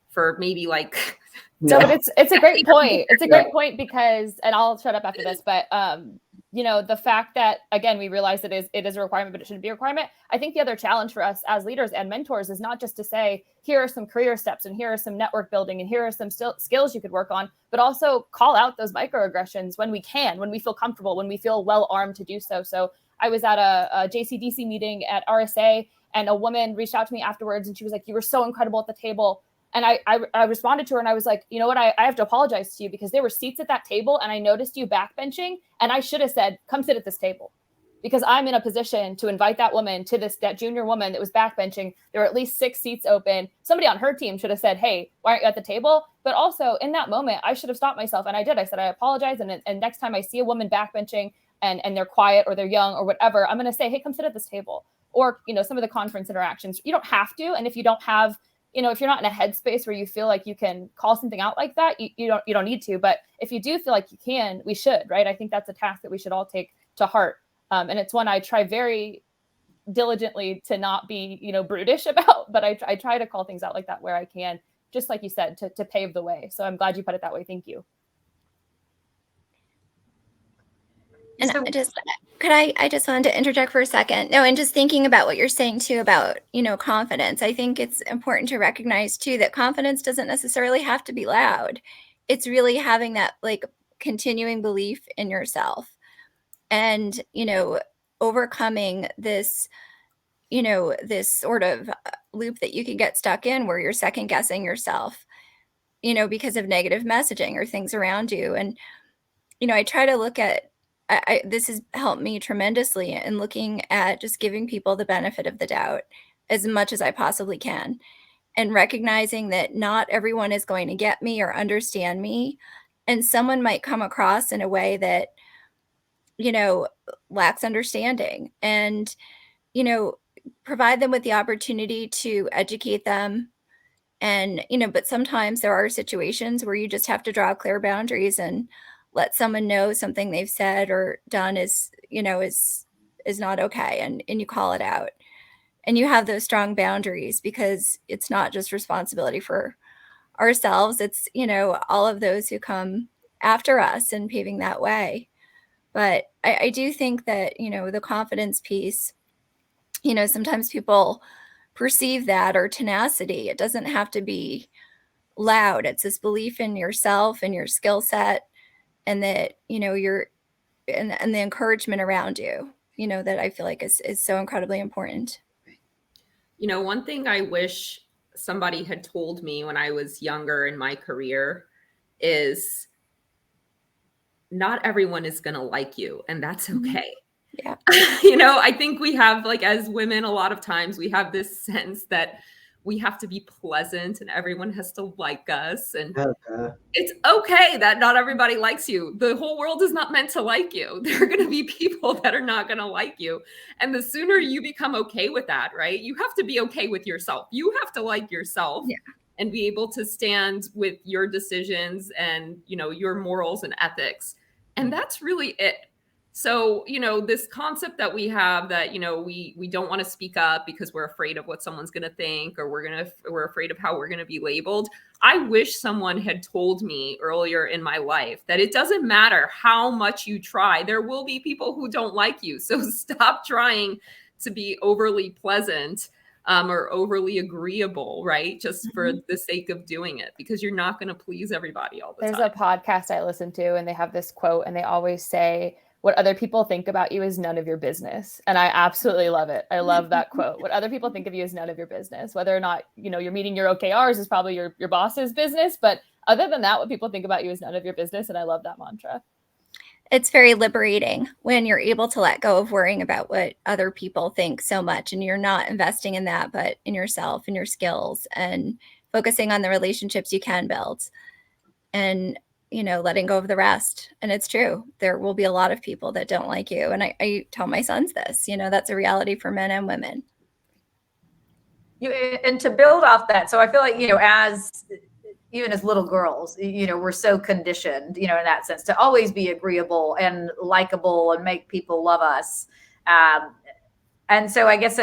for maybe like. So, but it's a great point. It's a great point because, and I'll shut up after this, but the fact that, again, we realize that it is a requirement, but it shouldn't be a requirement. I think the other challenge for us as leaders and mentors is not just to say, here are some career steps and here are some network building and here are some skills you could work on, but also call out those microaggressions when we can, when we feel comfortable, when we feel well armed to do so. So I was at a JCDC meeting at RSA and a woman reached out to me afterwards and she was like, you were so incredible at the table. And I responded to her and I was like, you know what, I have to apologize to you because there were seats at that table and I noticed you backbenching and I should have said, come sit at this table because I'm in a position to invite that woman to that junior woman that was backbenching. There were at least 6 seats open. Somebody on her team should have said, hey, why aren't you at the table? But also in that moment, I should have stopped myself. And I did. I said, I apologize. And next time I see a woman backbenching and they're quiet or they're young or whatever, I'm going to say, hey, come sit at this table. Or, some of the conference interactions, you don't have to. And if you don't have, if you're not in a headspace where you feel like you can call something out like that, you don't need to. But if you do feel like you can, we should, right? I think that's a task that we should all take to heart. And it's one I try very diligently to not be, brutish about, but I try to call things out like that where I can, just like you said, to pave the way. So I'm glad you put it that way. Thank you. And I just wanted to interject for a second. No, and just thinking about what you're saying too about, confidence. I think it's important to recognize too that confidence doesn't necessarily have to be loud. It's really having that like continuing belief in yourself and, overcoming this, this sort of loop that you can get stuck in where you're second guessing yourself, because of negative messaging or things around you. And, I try to look at, this has helped me tremendously in looking at just giving people the benefit of the doubt as much as I possibly can and recognizing that not everyone is going to get me or understand me. And someone might come across in a way that, lacks understanding and, provide them with the opportunity to educate them. And, but sometimes there are situations where you just have to draw clear boundaries and let someone know something they've said or done is not okay. And you call it out and you have those strong boundaries because it's not just responsibility for ourselves. It's, all of those who come after us and paving that way. But I do think that, the confidence piece, sometimes people perceive that or tenacity. It doesn't have to be loud. It's this belief in yourself and your skill set. And that, you're and the encouragement around you, that I feel like is so incredibly important. One thing I wish somebody had told me when I was younger in my career is not everyone is going to like you, and that's okay. Yeah. I think we have, like, as women, a lot of times we have this sense that we have to be pleasant and everyone has to like us. And it's okay that not everybody likes you. The whole world is not meant to like you. There are going to be people that are not going to like you. And the sooner you become okay with that, right? You have to be okay with yourself. You have to like yourself and be able to stand with your decisions and, your morals and ethics. And that's really it. So, this concept that we have that, we don't want to speak up because we're afraid of what someone's going to think, or we're afraid of how we're going to be labeled. I wish someone had told me earlier in my life that it doesn't matter how much you try. There will be people who don't like you. So stop trying to be overly pleasant or overly agreeable, right? Just for the sake of doing it, because you're not going to please everybody all the time. There's a podcast I listen to and they have this quote and they always say, what other people think about you is none of your business. And I absolutely love it. I love that quote. What other people think of you is none of your business. Whether or not, you're meeting your OKRs is probably your boss's business. But other than that, what people think about you is none of your business. And I love that mantra. It's very liberating when you're able to let go of worrying about what other people think so much, and you're not investing in that, but in yourself and your skills, and focusing on the relationships you can build, and letting go of the rest. And it's true, there will be a lot of people that don't like you, and I tell my sons this, that's a reality for men and women. And to build off that, so I feel like, even as little girls, we're so conditioned, in that sense, to always be agreeable and likable and make people love us. And so I guess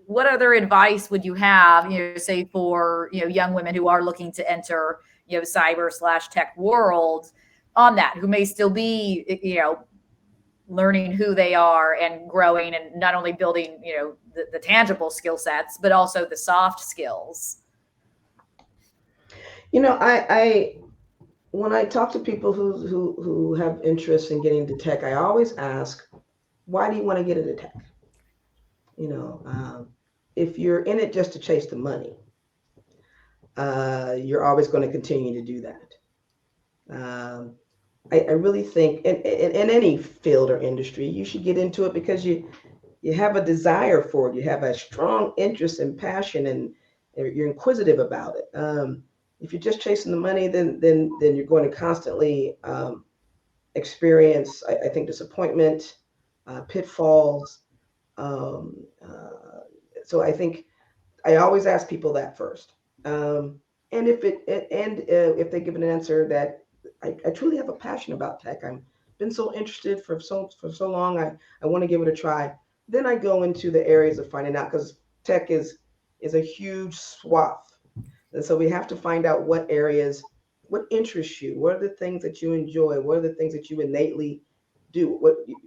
what other advice would you have, say for, young women who are looking to enter, cyber/tech world on that, who may still be, learning who they are and growing, and not only building, the tangible skill sets, but also the soft skills? I when I talk to people who have interest in getting into tech, I always ask, why do you want to get into tech? If you're in it just to chase the money, you're always going to continue to do that. I really think in any field or industry, you should get into it because you have a desire for it. You have a strong interest and passion, and you're inquisitive about it. If you're just chasing the money, then you're going to constantly experience, I think, disappointment, pitfalls. So I think I always ask people that first. And if they give an answer that I truly have a passion about tech, I've been so interested for so long, I want to give it a try. Then I go into the areas of finding out, because tech is a huge swath. And so we have to find out what interests you, what are the things that you enjoy, what are the things that you innately do.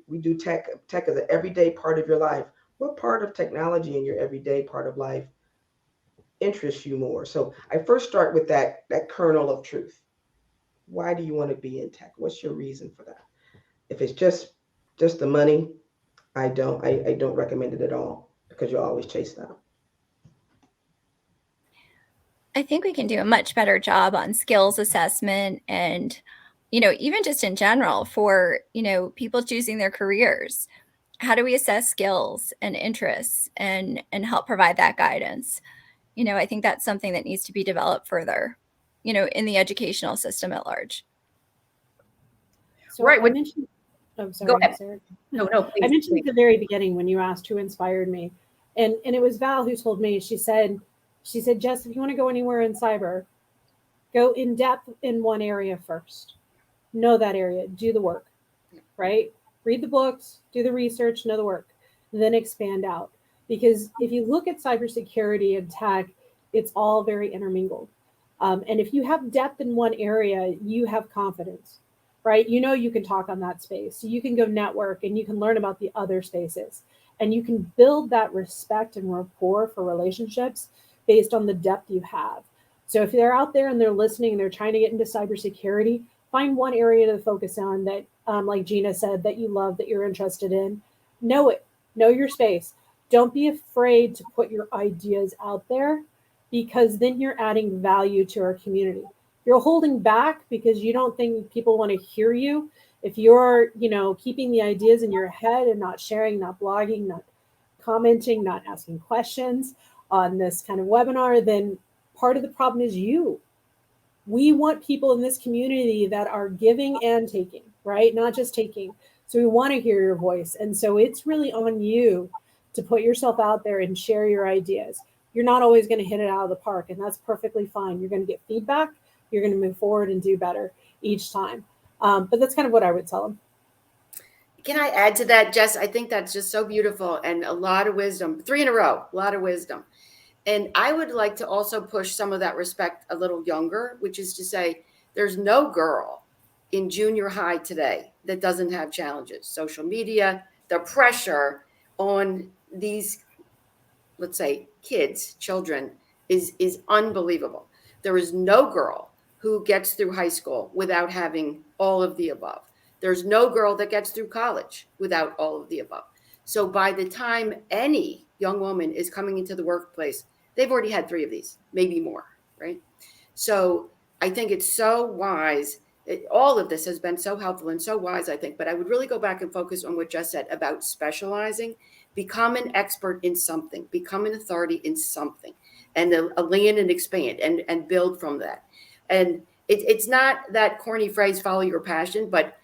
We do tech is an everyday part of your life. What part of technology in your everyday part of life interests you more? So I first start with that kernel of truth. Why do you want to be in tech? What's your reason for that? If it's just the money, I don't recommend it at all, because you'll always chase that. I think we can do a much better job on skills assessment and, even just in general for, people choosing their careers. How do we assess skills and interests and help provide that guidance? I think that's something that needs to be developed further, in the educational system at large. So Right. I mentioned, oh, sorry, Go ahead. Sarah. No, please. I mentioned at the very beginning when you asked who inspired me, and it was Val who told me. She said, Jess, if you want to go anywhere in cyber, go in depth in one area first. Know that area, do the work, right? Read the books, do the research, know the work, then expand out. Because if you look at cybersecurity and tech, it's all very intermingled. And if you have depth in one area, you have confidence, right? You can talk on that space. So you can go network and you can learn about the other spaces. And you can build that respect and rapport for relationships based on the depth you have. So if they're out there and they're listening and they're trying to get into cybersecurity, find one area to focus on that, like Gina said, that you love, that you're interested in. Know it. Know your space. Don't be afraid to put your ideas out there, because then you're adding value to our community. You're holding back because you don't think people want to hear you. If you're, keeping the ideas in your head and not sharing, not blogging, not commenting, not asking questions on this kind of webinar, then part of the problem is you. We want people in this community that are giving and taking, right? Not just taking. So we want to hear your voice. And so it's really on you to put yourself out there and share your ideas. You're not always going to hit it out of the park, and that's perfectly fine. You're going to get feedback. You're going to move forward and do better each time. But that's kind of what I would tell them. Can I add to that, Jess? I think that's just so beautiful and a lot of wisdom. 3 in a row, a lot of wisdom. And I would like to also push some of that respect a little younger, which is to say, there's no girl in junior high today that doesn't have challenges. Social media, the pressure on these, let's say, children is unbelievable. There is no girl who gets through high school without having all of the above. There's no girl that gets through college without all of the above. So by the time any young woman is coming into the workplace, they've already had 3 of these, maybe more, right? So I think it's so wise all of this has been so helpful and so wise, I think. But I would really go back and focus on what Jess said about specializing. Become an expert in something, become an authority in something, and a land and expand and build from that. And it's not that corny phrase, follow your passion, but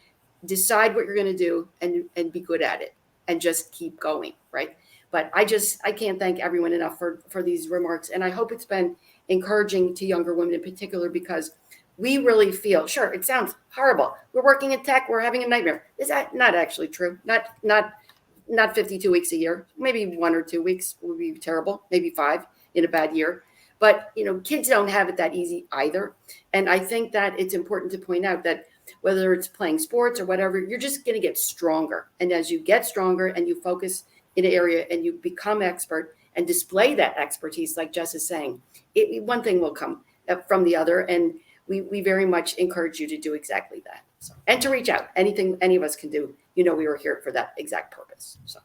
decide what you're going to do and be good at it and just keep going, right? But I can't thank everyone enough for these remarks. And I hope it's been encouraging to younger women in particular, because we really feel, sure, it sounds horrible. We're working in tech, we're having a nightmare. Is that not actually true? Not 52 weeks a year. Maybe 1 or 2 weeks would be terrible. Maybe 5 in a bad year. But, kids don't have it that easy either. And I think that it's important to point out that whether it's playing sports or whatever, you're just going to get stronger. And as you get stronger and you focus in an area and you become expert and display that expertise, like Jess is saying, one thing will come from the other. And we very much encourage you to do exactly that. So, and to reach out. Anything any of us can do, we were here for that exact purpose. So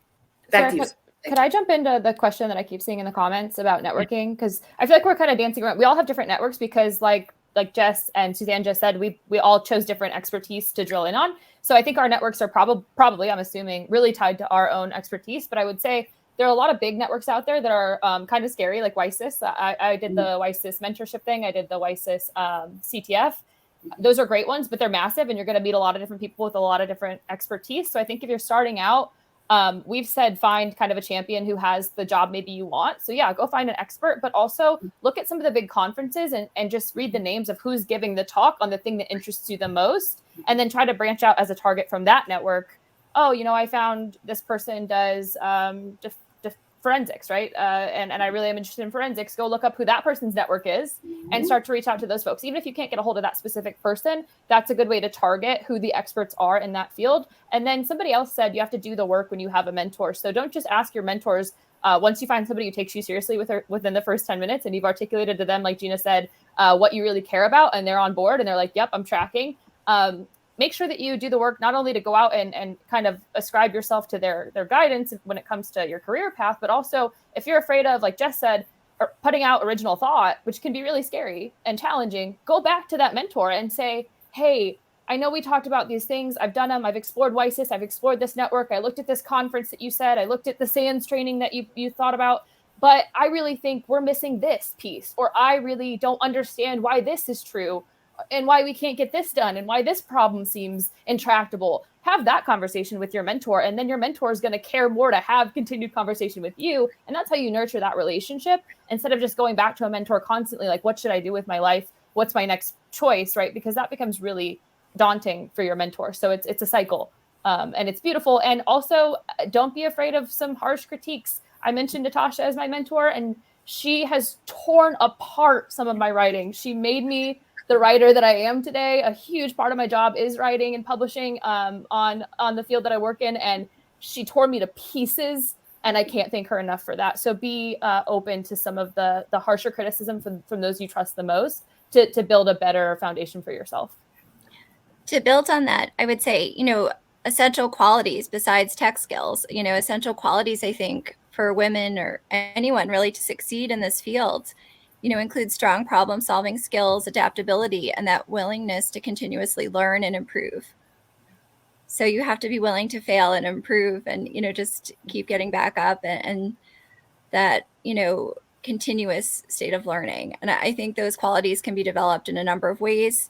back to you. Could I jump into the question that I keep seeing in the comments about networking? Because I feel like we're kind of dancing around. We all have different networks because like Jess and Suzanne just said, we all chose different expertise to drill in on. So I think our networks are probably, I'm assuming, really tied to our own expertise. But I would say there are a lot of big networks out there that are kind of scary, like WISIS. I did the WISIS mentorship thing. I did the WISIS CTF. Those are great ones, but they're massive and you're going to meet a lot of different people with a lot of different expertise. So I think if you're starting out, we've said find kind of a champion who has the job maybe you want. So yeah, go find an expert, but also look at some of the big conferences and just read the names of who's giving the talk on the thing that interests you the most. And then try to branch out as a target from that network. Oh, I found this person does forensics, right? And I really am interested in forensics. Go look up who that person's network is and start to reach out to those folks. Even if you can't get a hold of that specific person, that's a good way to target who the experts are in that field. And then somebody else said you have to do the work when you have a mentor. So don't just ask your mentors once you find somebody who takes you seriously within the first 10 minutes and you've articulated to them, like Gina said, what you really care about and they're on board and they're like, yep, I'm tracking. Make sure that you do the work, not only to go out and kind of ascribe yourself to their guidance when it comes to your career path, but also if you're afraid of, like Jess said, putting out original thought, which can be really scary and challenging, go back to that mentor and say, hey, I know we talked about these things. I've done them. I've explored WISIS. I've explored this network. I looked at this conference that you said. I looked at the SANS training that you thought about. But I really think we're missing this piece, or I really don't understand why this is true and why we can't get this done and why this problem seems intractable. Have that conversation with your mentor, and then your mentor is going to care more to have continued conversation with you. And that's how you nurture that relationship instead of just going back to a mentor constantly, like, what should I do with my life? What's my next choice, right? Because that becomes really daunting for your mentor. So it's a cycle, and it's beautiful. And also, don't be afraid of some harsh critiques. I mentioned Natasha as my mentor, and she has torn apart some of my writing. She made me the writer that I am today. A huge part of my job is writing and publishing on the field that I work in. And she tore me to pieces, and I can't thank her enough for that. So be open to some of the harsher criticism from those you trust the most to build a better foundation for yourself. To build on that, I would say, essential qualities besides tech skills, essential qualities, I think, for women or anyone really to succeed in this field, include strong problem solving skills, adaptability, and that willingness to continuously learn and improve. So you have to be willing to fail and improve and, just keep getting back up and that, continuous state of learning. And I think those qualities can be developed in a number of ways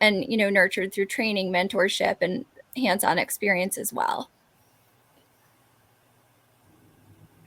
and, nurtured through training, mentorship, and hands-on experience as well.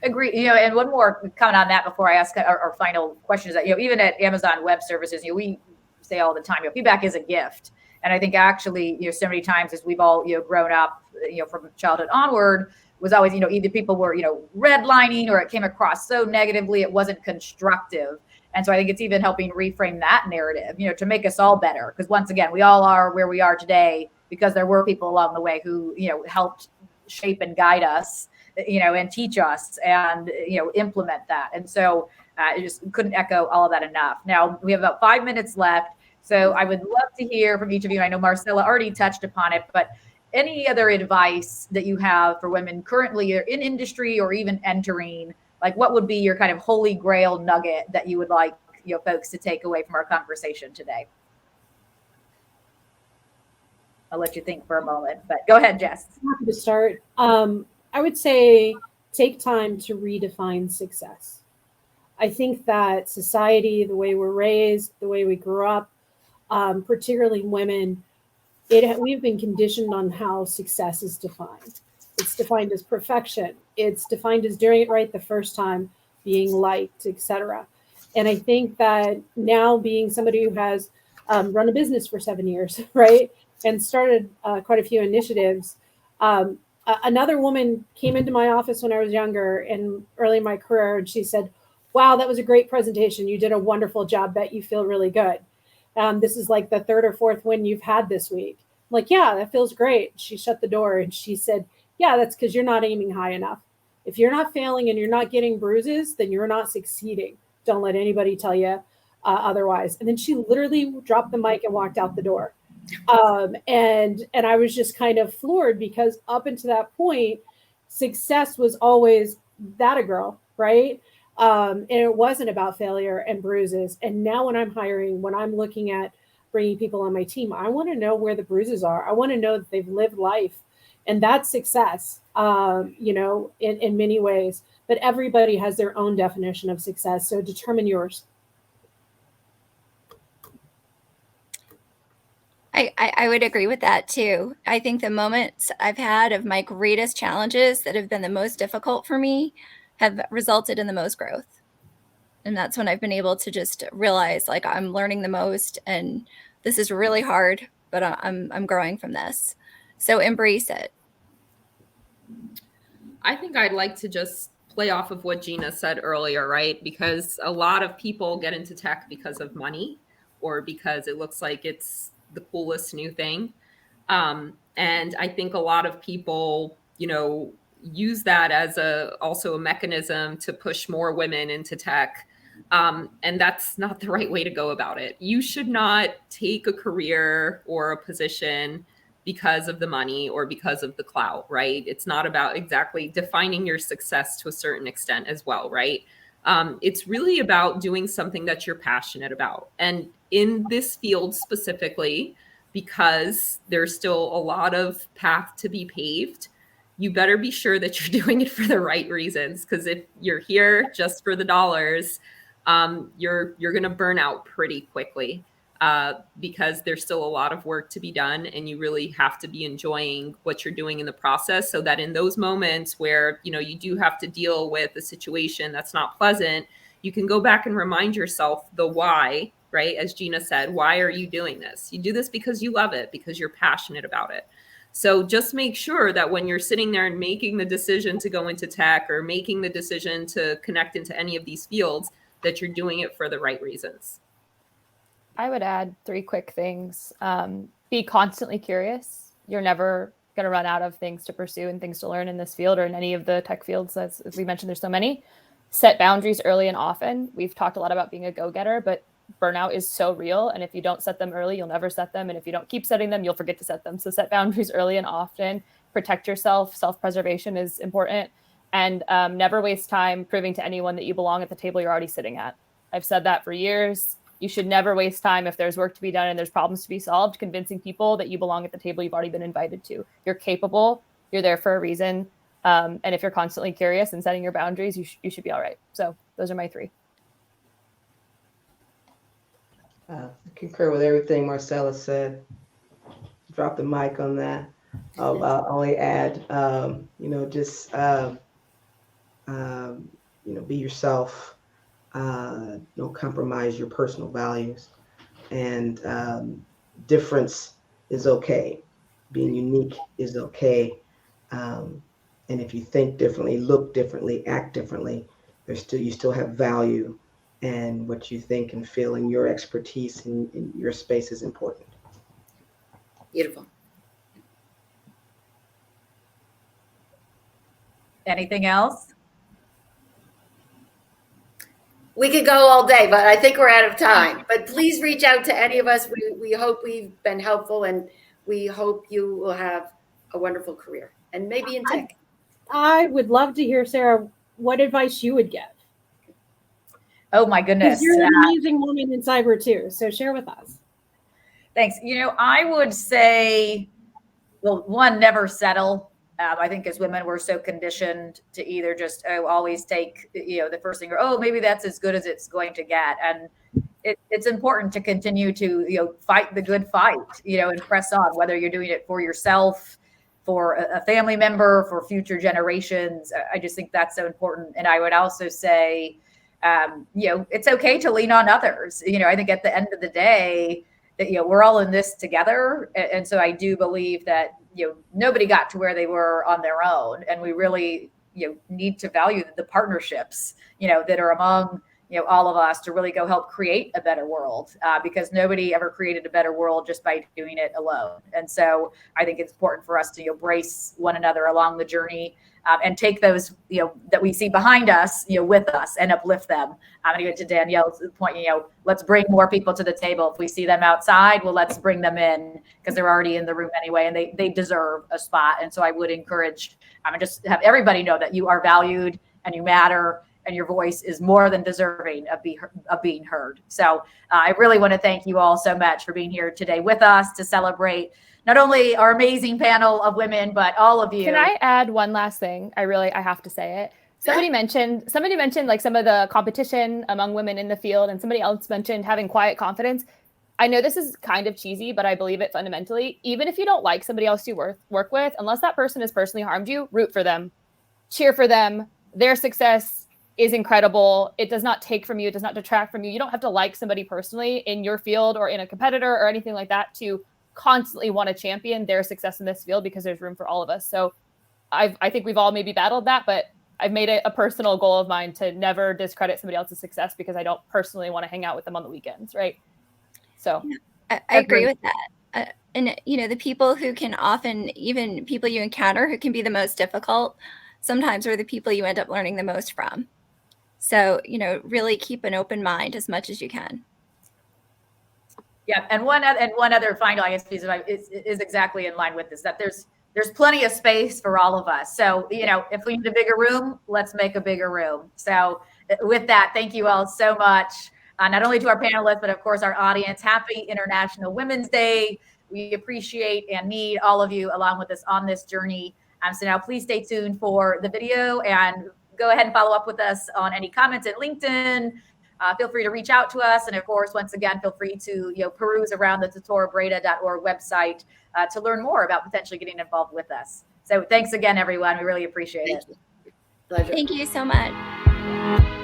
Agree. And one more comment on that before I ask our final question is that, even at Amazon Web Services, we say all the time, feedback is a gift. And I think actually, so many times as we've all, grown up, from childhood onward, was always, either people were, redlining or it came across so negatively, it wasn't constructive. And so I think it's even helping reframe that narrative, to make us all better. Because once again, we all are where we are today because there were people along the way who, helped shape and guide us, and teach us and, implement that. And so I just couldn't echo all of that enough. Now we have about 5 minutes left. So I would love to hear from each of you. I know Marcela already touched upon it, but any other advice that you have for women currently in industry or even entering, like what would be your kind of holy grail nugget that you would like, folks to take away from our conversation today? I'll let you think for a moment, but go ahead, Jess. Happy to start. I would say take time to redefine success. I think that society, the way we're raised, the way we grew up, particularly women, we've been conditioned on how success is defined. It's defined as perfection. It's defined as doing it right the first time, being liked, etc. And I think that now, being somebody who has run a business for 7 years, right, and started quite a few initiatives, another woman came into my office when I was younger and early in my career, and she said, "Wow, that was a great presentation. You did a wonderful job. Bet you feel really good. This is like the third or fourth win you've had this week." I'm like, "Yeah, that feels great." She shut the door and she said, "Yeah, that's because you're not aiming high enough. If you're not failing and you're not getting bruises, then you're not succeeding. Don't let anybody tell you otherwise." And then she literally dropped the mic and walked out the door. And I was just kind of floored, because up until that point, success was always that a girl, right? And it wasn't about failure and bruises. And now when I'm hiring, when I'm looking at bringing people on my team, I want to know where the bruises are. I want to know that they've lived life, and that's success, in many ways. But everybody has their own definition of success. So determine yours. I would agree with that too. I think the moments I've had of my greatest challenges that have been the most difficult for me have resulted in the most growth. And that's when I've been able to just realize, like, I'm learning the most, and this is really hard, but I'm growing from this. So embrace it. I think I'd like to just play off of what Gina said earlier, right? Because a lot of people get into tech because of money, or because it looks like it's the coolest new thing. And I think a lot of people, use that as also a mechanism to push more women into tech. And that's not the right way to go about it. You should not take a career or a position because of the money or because of the clout, right? It's not about exactly defining your success to a certain extent as well, right? It's really about doing something that you're passionate about. And in this field specifically, because there's still a lot of path to be paved, you better be sure that you're doing it for the right reasons. Because if you're here just for the dollars, you're going to burn out pretty quickly, because there's still a lot of work to be done, and you really have to be enjoying what you're doing in the process, so that in those moments where you do have to deal with a situation that's not pleasant, you can go back and remind yourself the why, right? As Gina said, why are you doing this? You do this because you love it, because you're passionate about it. So just make sure that when you're sitting there and making the decision to go into tech, or making the decision to connect into any of these fields, that you're doing it for the right reasons. I would add 3 quick things. Be constantly curious. You're never going to run out of things to pursue and things to learn in this field or in any of the tech fields. As we mentioned, there's so many. Set boundaries early and often. We've talked a lot about being a go-getter, but burnout is so real. And if you don't set them early, you'll never set them. And if you don't keep setting them, you'll forget to set them. So set boundaries early and often. Protect yourself. Self-preservation is important. And never waste time proving to anyone that you belong at the table you're already sitting at. I've said that for years. You should never waste time if there's work to be done and there's problems to be solved, convincing people that you belong at the table you've already been invited to. You're capable. You're there for a reason. And if you're constantly curious and setting your boundaries, you should be all right. So those are my 3. I concur with everything Marcela said. Drop the mic on that. I'll only add, be yourself. Don't compromise your personal values, and difference is okay. Being unique is okay. And if you think differently, look differently, act differently, you still have value, and what you think and feel and your expertise in your space is important. Beautiful. Anything else? We could go all day, but I think we're out of time. But please reach out to any of us. We hope we've been helpful, and we hope you will have a wonderful career, and maybe in tech. I would love to hear, Sarah, what advice you would give. Oh my goodness. Because you're an amazing woman in cyber too. So share with us. Thanks. I would say well, one, never settle. I think as women, we're so conditioned to either just always take the first thing, or maybe that's as good as it's going to get, and it's important to continue to fight the good fight, and press on, whether you're doing it for yourself, for a family member, for future generations. I just think that's so important. And I would also say, it's okay to lean on others. I think at the end of the day, that we're all in this together, and so I do believe that nobody got to where they were on their own, and we really need to value the partnerships that are among all of us to really go help create a better world, because nobody ever created a better world just by doing it alone. And so I think it's important for us to embrace one another along the journey, and take those that we see behind us with us and uplift them. I'm going to get to Danielle's point. Let's bring more people to the table. If we see them outside, well, let's bring them in, because they're already in the room anyway, and they deserve a spot. And so I would encourage, just have everybody know that you are valued and you matter, and your voice is more than deserving of being heard. So I really want to thank you all so much for being here today with us to celebrate not only our amazing panel of women, but all of you. Can I add one last thing? I have to say it. Somebody mentioned like some of the competition among women in the field, and somebody else mentioned having quiet confidence. I know this is kind of cheesy, but I believe it fundamentally. Even if you don't like somebody else you work with, unless that person has personally harmed you, root for them, cheer for them. Their success is incredible. It does not take from you. It does not detract from you. You don't have to like somebody personally in your field or in a competitor or anything like that to constantly want to champion their success in this field, because there's room for all of us. So I think we've all maybe battled that, but I've made it a personal goal of mine to never discredit somebody else's success because I don't personally want to hang out with them on the weekends. Right. So I agree with that. And, the people who can often, even people you encounter who can be the most difficult, sometimes are the people you end up learning the most from. So, really keep an open mind as much as you can. Yeah, and one other final, I guess, piece of is exactly in line with this, that there's plenty of space for all of us. So, if we need a bigger room, let's make a bigger room. So with that, thank you all so much, not only to our panelists, but of course our audience. Happy International Women's Day. We appreciate and need all of you along with us on this journey. So now please stay tuned for the video, and go ahead and follow up with us on any comments at LinkedIn. Feel free to reach out to us. And of course, once again, feel free to peruse around the tutorabreda.org website to learn more about potentially getting involved with us. So thanks again, everyone. We really appreciate it. Pleasure. Thank you so much.